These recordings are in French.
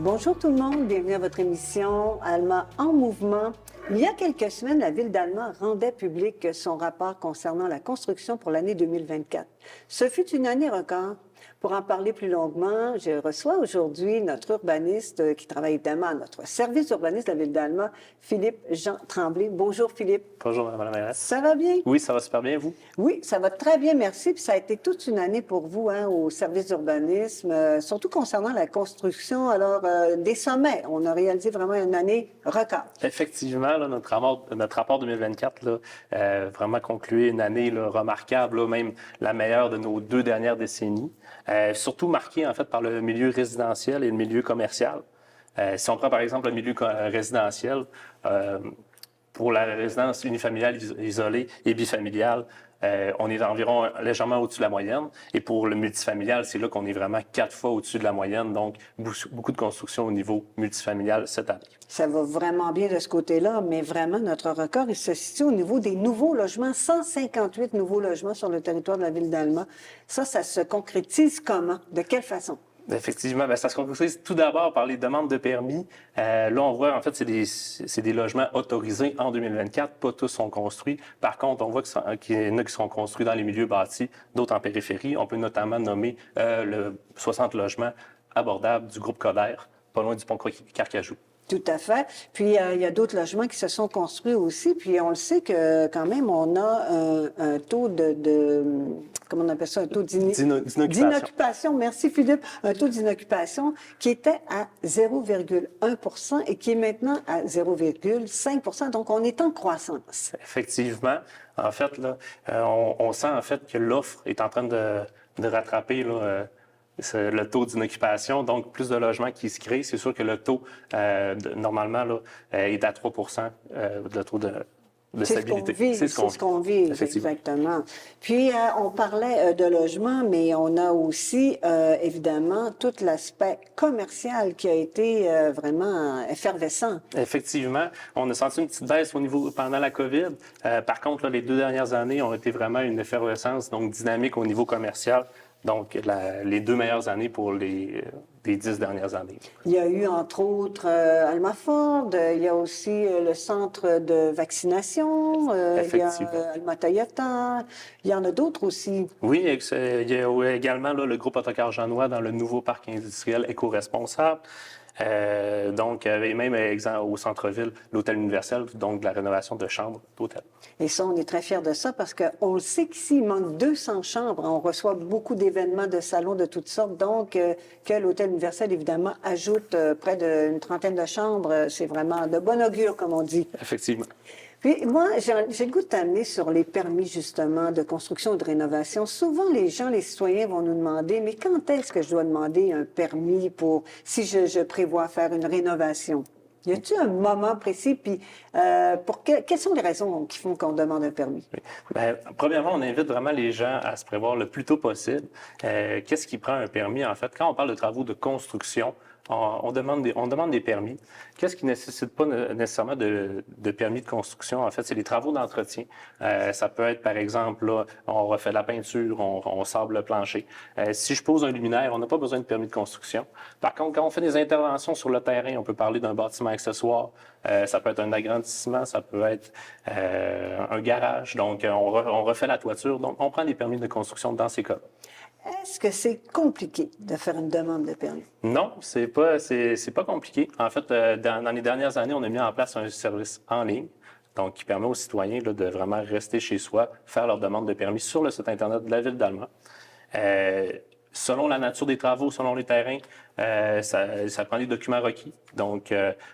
Bonjour tout le monde, bienvenue à votre émission Alma en mouvement. Il y a quelques semaines, la ville d'Alma rendait public son rapport concernant la construction pour l'année 2024. Ce fut une année record. Pour en parler plus longuement, je reçois aujourd'hui notre urbaniste qui travaille évidemment à notre service urbaniste de la ville d'Alma, Philippe Jean Tremblay. Bonjour Philippe. Bonjour Mme la mairesse. Ça va bien? Oui, ça va super bien, vous? Oui, ça va très bien, merci. Puis ça a été toute une année pour vous au service d'urbanisme, surtout concernant la construction. Alors, des sommets, on a réalisé vraiment une année record. Effectivement, là, notre rapport 2024 vraiment concluait une année remarquable, même la meilleure de nos 2 dernières décennies. Surtout marquée en fait par le milieu résidentiel et le milieu commercial. Si on prend par exemple le milieu résidentiel, pour la résidence unifamiliale isolée et bifamiliale, on est environ légèrement au-dessus de la moyenne. Et pour le multifamilial, c'est là qu'on est vraiment 4 fois au-dessus de la moyenne. Donc, beaucoup de construction au niveau multifamilial cette année. Ça va vraiment bien de ce côté-là, mais vraiment, notre record, il se situe au niveau des nouveaux logements. 158 nouveaux logements sur le territoire de la ville d'Alma. Ça se concrétise comment? De quelle façon? Effectivement, ça se concrétise tout d'abord par les demandes de permis. Là, on voit, en fait, c'est des logements autorisés en 2024. Pas tous sont construits. Par contre, on voit qu'il y en a qui sont construits dans les milieux bâtis, d'autres en périphérie. On peut notamment nommer le 60 logements abordables du groupe Coder, pas loin du pont Carcajou. Tout à fait. Puis, il y a d'autres logements qui se sont construits aussi. Puis, on le sait que quand même, on a un taux comment on appelle ça, un taux d'inoccupation. Merci Philippe. Un taux d'inoccupation qui était à 0,1 % et qui est maintenant à 0,5 % Donc, on est en croissance. Effectivement. En fait, là, on sent en fait que l'offre est en train de rattraper le taux d'inoccupation, donc plus de logements qui se créent. C'est sûr que le taux, normalement, est à 3 % le taux de stabilité. C'est ce qu'on vit, exactement. Puis, on parlait de logement, mais on a aussi, évidemment, tout l'aspect commercial qui a été vraiment effervescent. Effectivement. On a senti une petite baisse pendant la COVID. Par contre, là, les 2 dernières années ont été vraiment une effervescence, donc dynamique au niveau commercial. Donc, les 2 meilleures années pour les 10 dernières années. Il y a eu, entre autres, Alma Ford, il y a aussi le centre de vaccination, il y a Alma Toyota, il y en a d'autres aussi. Oui, il y a également le groupe Autocar Jeannois dans le nouveau parc industriel éco-responsable. Donc, et même au centre-ville, l'hôtel universel, donc de la rénovation de chambres d'hôtel. Et ça, on est très fiers de ça parce qu'on le sait qu'ici, il manque 200 chambres. On reçoit beaucoup d'événements, de salons de toutes sortes. Donc, que l'hôtel universel, évidemment, ajoute près d'une trentaine de chambres, c'est vraiment de bon augure, comme on dit. Effectivement. Puis moi, j'ai le goût de t'amener sur les permis, justement, de construction et de rénovation. Souvent, les citoyens vont nous demander, mais quand est-ce que je dois demander un permis si je prévois faire une rénovation? Y a-t-il un moment précis? Puis, quelles sont les raisons qui font qu'on demande un permis? Oui. Bien, premièrement, on invite vraiment les gens à se prévoir le plus tôt possible. Qu'est-ce qui prend un permis, en fait? Quand on parle de travaux de construction, on demande des permis. Qu'est-ce qui ne nécessite pas nécessairement de permis de construction? En fait, c'est les travaux d'entretien. Ça peut être, par exemple, là, on refait la peinture, on sable le plancher. Si je pose un luminaire, on n'a pas besoin de permis de construction. Par contre, quand on fait des interventions sur le terrain, on peut parler d'un bâtiment accessoire. Ça peut être un agrandissement, ça peut être un garage. Donc, on refait la toiture. Donc, on prend des permis de construction dans ces cas-là. Est-ce que c'est compliqué de faire une demande de permis? Non, c'est pas compliqué. En fait, dans les dernières années, on a mis en place un service en ligne, donc qui permet aux citoyens de vraiment rester chez soi, faire leur demande de permis sur le site Internet de la ville d'Alma. Selon la nature des travaux, selon les terrains, ça prend des documents requis. Donc,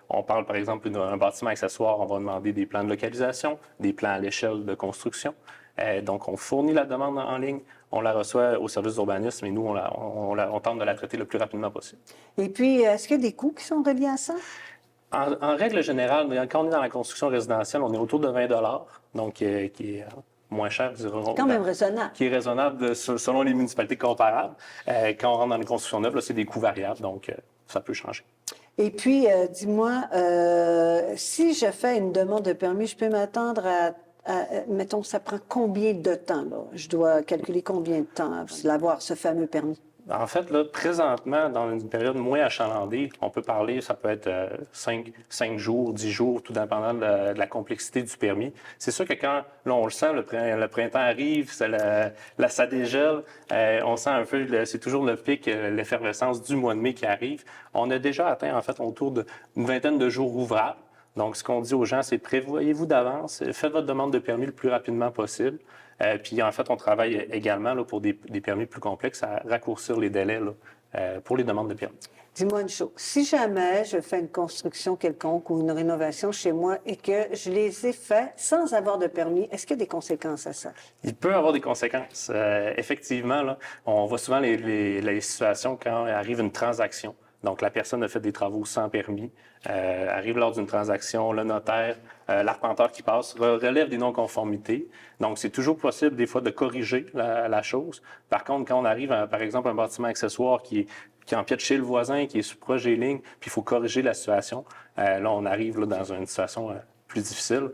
on parle par exemple d'un bâtiment accessoire, on va demander des plans de localisation, des plans à l'échelle de construction. Donc, on fournit la demande en ligne, on la reçoit au service d'urbanisme et nous, on tente de la traiter le plus rapidement possible. Et puis, est-ce qu'il y a des coûts qui sont reliés à ça? En règle générale, quand on est dans la construction résidentielle, on est autour de 20 $, donc qui est moins cher, dirons. Quand même raisonnable. Qui est raisonnable selon les municipalités comparables. Quand on rentre dans les constructions neuves, là, c'est des coûts variables, donc ça peut changer. Et puis, dis-moi, si je fais une demande de permis, je peux m'attendre mettons, ça prend combien de temps, là? Je dois calculer combien de temps avant d'avoir ce fameux permis? En fait, là, présentement, dans une période moins achalandée, on peut parler, ça peut être 5 jours, 10 jours, tout dépendant de la complexité du permis. C'est sûr que quand, là, on le sent, le printemps arrive, ça dégèle, on sent un peu, c'est toujours le pic, l'effervescence du mois de mai qui arrive. On a déjà atteint, en fait, autour d'une vingtaine de jours ouvrables. Donc, ce qu'on dit aux gens, c'est prévoyez-vous d'avance, faites votre demande de permis le plus rapidement possible. Puis, en fait, on travaille également là, pour des permis plus complexes à raccourcir les délais là, pour les demandes de permis. Dis-moi une chose, si jamais je fais une construction quelconque ou une rénovation chez moi et que je les ai faits sans avoir de permis, est-ce qu'il y a des conséquences à ça? Il peut y avoir des conséquences. Effectivement, là, on voit souvent les situations quand arrive une transaction. Donc, la personne a fait des travaux sans permis, arrive lors d'une transaction, le notaire, l'arpenteur qui passe, relève des non-conformités. Donc, c'est toujours possible, des fois, de corriger la chose. Par contre, quand on arrive à, par exemple, un bâtiment accessoire qui empiète chez le voisin, qui est proche des lignes, puis il faut corriger la situation, là, on arrive là, dans une situation plus difficile.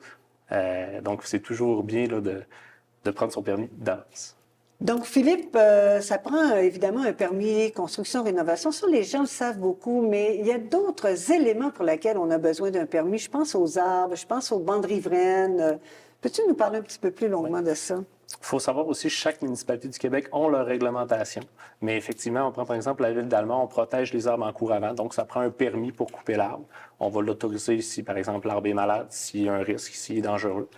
Donc, c'est toujours bien là, de prendre son permis d'avance. Donc, Philippe, ça prend évidemment un permis construction-rénovation. Ça, les gens le savent beaucoup, mais il y a d'autres éléments pour lesquels on a besoin d'un permis. Je pense aux arbres, je pense aux bandes riveraines. Peux-tu nous parler un petit peu plus longuement de ça? Il faut savoir aussi que chaque municipalité du Québec a leur réglementation. Mais effectivement, on prend par exemple la ville d'Allemand, on protège les arbres en cours avant, donc ça prend un permis pour couper l'arbre. On va l'autoriser si, par exemple, l'arbre est malade, s'il y a un risque, s'il est dangereux.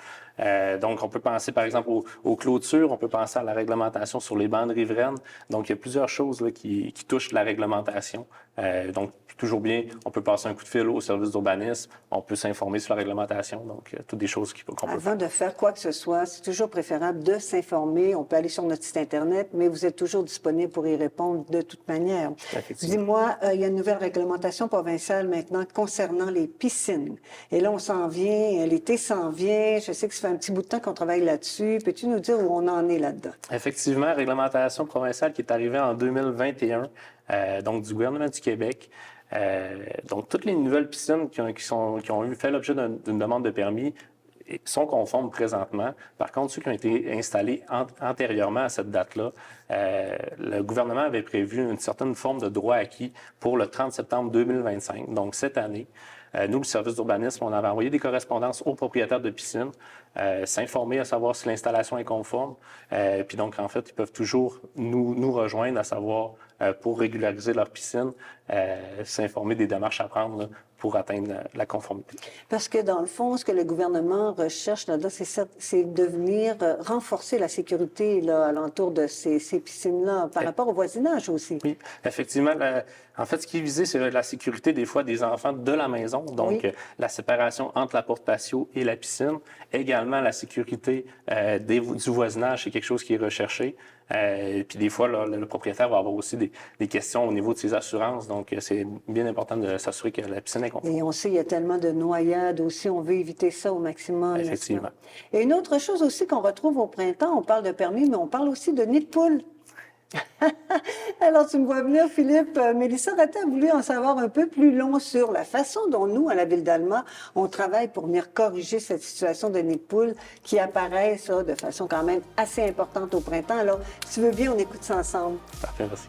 Donc, on peut penser, par exemple, aux clôtures, on peut penser à la réglementation sur les bandes riveraines. Donc, il y a plusieurs choses là, qui touchent la réglementation. Donc, toujours bien, on peut passer un coup de fil au service d'urbanisme, on peut s'informer sur la réglementation. Donc, toutes des choses qu'on peut faire. Avant de faire quoi que ce soit, c'est toujours préférable de s'informer. On peut aller sur notre site Internet, mais vous êtes toujours disponible pour y répondre de toute manière. Dis-moi, il y a une nouvelle réglementation provinciale maintenant concernant les piscines. Et là, on s'en vient, l'été s'en vient. Je sais que ça fait un petit bout de temps qu'on travaille là-dessus. Peux-tu nous dire où on en est là-dedans? Effectivement, réglementation provinciale qui est arrivée en 2021, donc du gouvernement du Québec. Donc, toutes les nouvelles piscines qui ont fait l'objet d'une demande de permis sont conformes présentement. Par contre, ceux qui ont été installés antérieurement à cette date-là, le gouvernement avait prévu une certaine forme de droit acquis pour le 30 septembre 2025, donc cette année. Nous, le service d'urbanisme, on avait envoyé des correspondances aux propriétaires de piscines, s'informer à savoir si l'installation est conforme. Puis donc, en fait, ils peuvent toujours nous rejoindre à savoir, pour régulariser leur piscine, s'informer des démarches à prendre là, pour atteindre la conformité. Parce que dans le fond, ce que le gouvernement recherche là-dedans, c'est de venir renforcer la sécurité là, alentour de ces piscines-là, par rapport au voisinage aussi. Oui, effectivement. En fait, ce qui est visé, c'est la sécurité des fois des enfants de la maison, donc oui. La séparation entre la porte patio et la piscine. Également, la sécurité du voisinage, c'est quelque chose qui est recherché. Puis des fois, là, le propriétaire va avoir aussi des questions au niveau de ses assurances. Donc, c'est bien important de s'assurer que la piscine est conforme. Et on sait qu'il y a tellement de noyades aussi. On veut éviter ça au maximum. Effectivement. Et une autre chose aussi qu'on retrouve au printemps, on parle de permis, mais on parle aussi de nid de poule. Alors, tu me vois venir, Philippe. Mélissa Raté a voulu en savoir un peu plus long sur la façon dont nous, à la Ville d'Alma, on travaille pour venir corriger cette situation de nid de poule qui apparaît ça, de façon quand même assez importante au printemps. Alors, si tu veux bien, on écoute ça ensemble. Parfait, merci.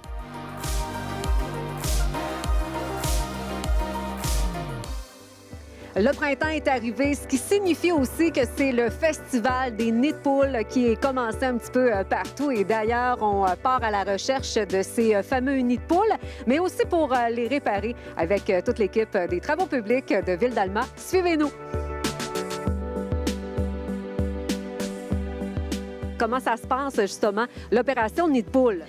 Le printemps est arrivé, ce qui signifie aussi que c'est le festival des nids de poules qui est commencé un petit peu partout. Et d'ailleurs, on part à la recherche de ces fameux nids de poules, mais aussi pour les réparer avec toute l'équipe des travaux publics de Ville d'Alma. Suivez-nous! Comment ça se passe, justement, l'opération nid de poule?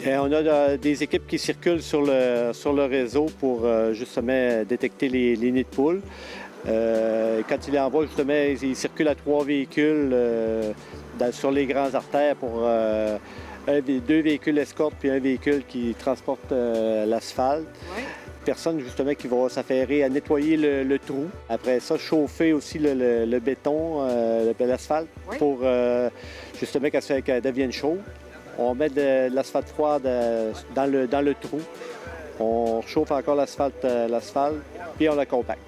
On a des équipes qui circulent sur le réseau pour justement détecter les nids de poules. Quand ils envoient, justement, ils circulent à 3 véhicules sur les grandes artères pour 2 véhicules escorte puis un véhicule qui transporte l'asphalte. Oui. Personnes, justement, qui vont s'affairer à nettoyer le trou. Après ça, chauffer aussi le béton, l'asphalte, oui. Pour justement qu'elle devienne chaude. On met de l'asphalte froide dans le trou. On chauffe encore l'asphalte, puis on la compacte.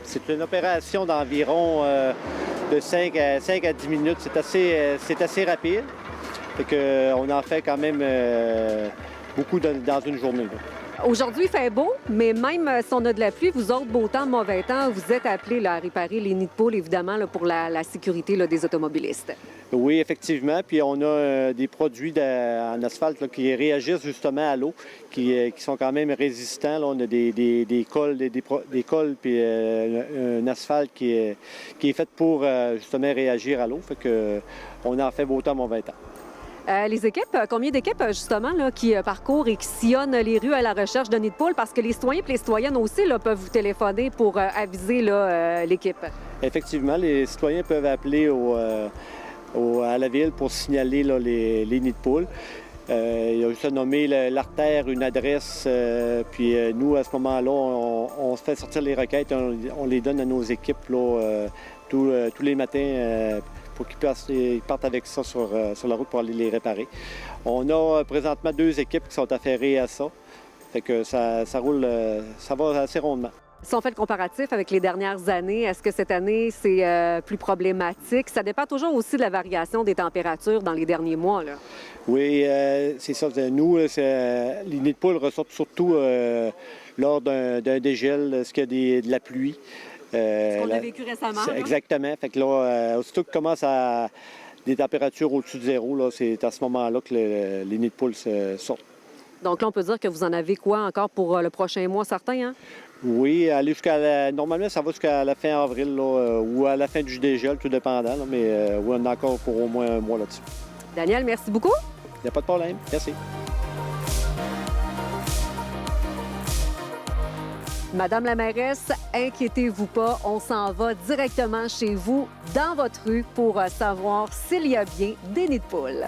C'est une opération d'environ de 5 à 10 minutes. C'est assez rapide. Fait qu'on en fait quand même beaucoup dans une journée. Là. Aujourd'hui, il fait beau, mais même si on a de la pluie, vous autres, beau temps, mauvais temps, vous êtes appelés là, à réparer les nids de poules, évidemment, là, pour la sécurité là, des automobilistes. Oui, effectivement. Puis on a des produits en asphalte là, qui réagissent justement à l'eau, qui sont quand même résistants. Là, on a des cols, des cols puis un asphalte qui est fait pour justement réagir à l'eau. Fait que on en fait beau temps, mauvais temps. Les équipes, combien d'équipes, justement, là, qui parcourent et qui sillonnent les rues à la recherche de nids de poules? Parce que les citoyens et les citoyennes aussi là, peuvent vous téléphoner pour aviser là, l'équipe. Effectivement, les citoyens peuvent appeler à la ville pour signaler là, les nids de poules. Il y a juste à nommer l'artère, une adresse, puis nous, à ce moment-là, on se fait sortir les requêtes, on les donne à nos équipes là, tous les matins pour qu'ils partent avec ça sur la route pour aller les réparer. On a présentement 2 équipes qui sont affairées à ça. Fait que ça roule, ça va assez rondement. Si on fait le comparatif avec les dernières années, est-ce que cette année, c'est plus problématique? Ça dépend toujours aussi de la variation des températures dans les derniers mois, là. Oui, c'est ça. Nous, les nids de poules ressortent surtout lors d'un dégel, ce qu'il y a de la pluie. Ce qu'on a vécu récemment. Exactement. Fait que là, aussitôt qu'il commence à des températures au-dessus de zéro, là, c'est à ce moment-là que les nids de poules sortent. Donc là, on peut dire que vous en avez quoi encore pour le prochain mois, certains, hein? Oui, aller normalement, ça va jusqu'à la fin avril là, ou à la fin du dégel, tout dépendant. Là, mais oui, on a encore pour au moins un mois là-dessus. Daniel, merci beaucoup. Il n'y a pas de problème. Merci. Madame la mairesse, inquiétez-vous pas, on s'en va directement chez vous, dans votre rue, pour savoir s'il y a bien des nids de poules.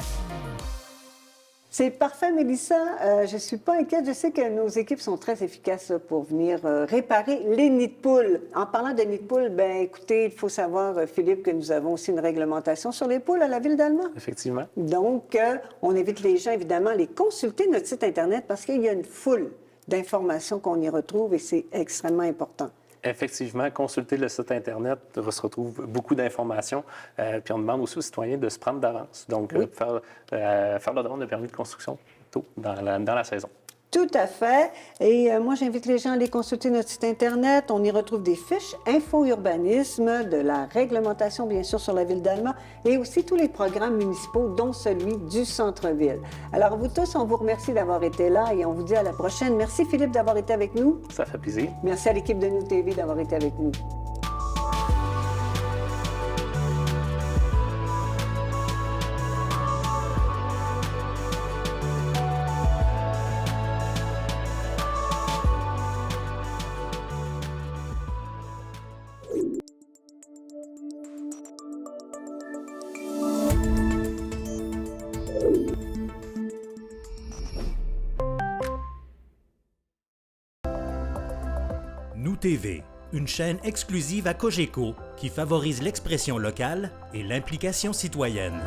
C'est parfait, Mélissa. Je ne suis pas inquiète. Je sais que nos équipes sont très efficaces là, pour venir réparer les nids de poules. En parlant de nids de poules, bien, écoutez, il faut savoir, Philippe, que nous avons aussi une réglementation sur les poules à la ville d'Alma. Effectivement. Donc, on invite les gens, évidemment, à aller consulter notre site Internet parce qu'il y a une foule d'informations qu'on y retrouve et c'est extrêmement important. Effectivement, consulter le site Internet, on se retrouve beaucoup d'informations. Puis on demande aussi aux citoyens de se prendre d'avance. Donc, Oui. faire la demande de permis de construction tôt dans la saison. Tout à fait. Et moi, j'invite les gens à aller consulter notre site Internet. On y retrouve des fiches info-urbanisme, de la réglementation, bien sûr, sur la ville d'Alma, et aussi tous les programmes municipaux, dont celui du centre-ville. Alors, vous tous, on vous remercie d'avoir été là et on vous dit à la prochaine. Merci, Philippe, d'avoir été avec nous. Ça fait plaisir. Merci à l'équipe de Nous TV d'avoir été avec nous. Nous TV, une chaîne exclusive à Cogeco qui favorise l'expression locale et l'implication citoyenne.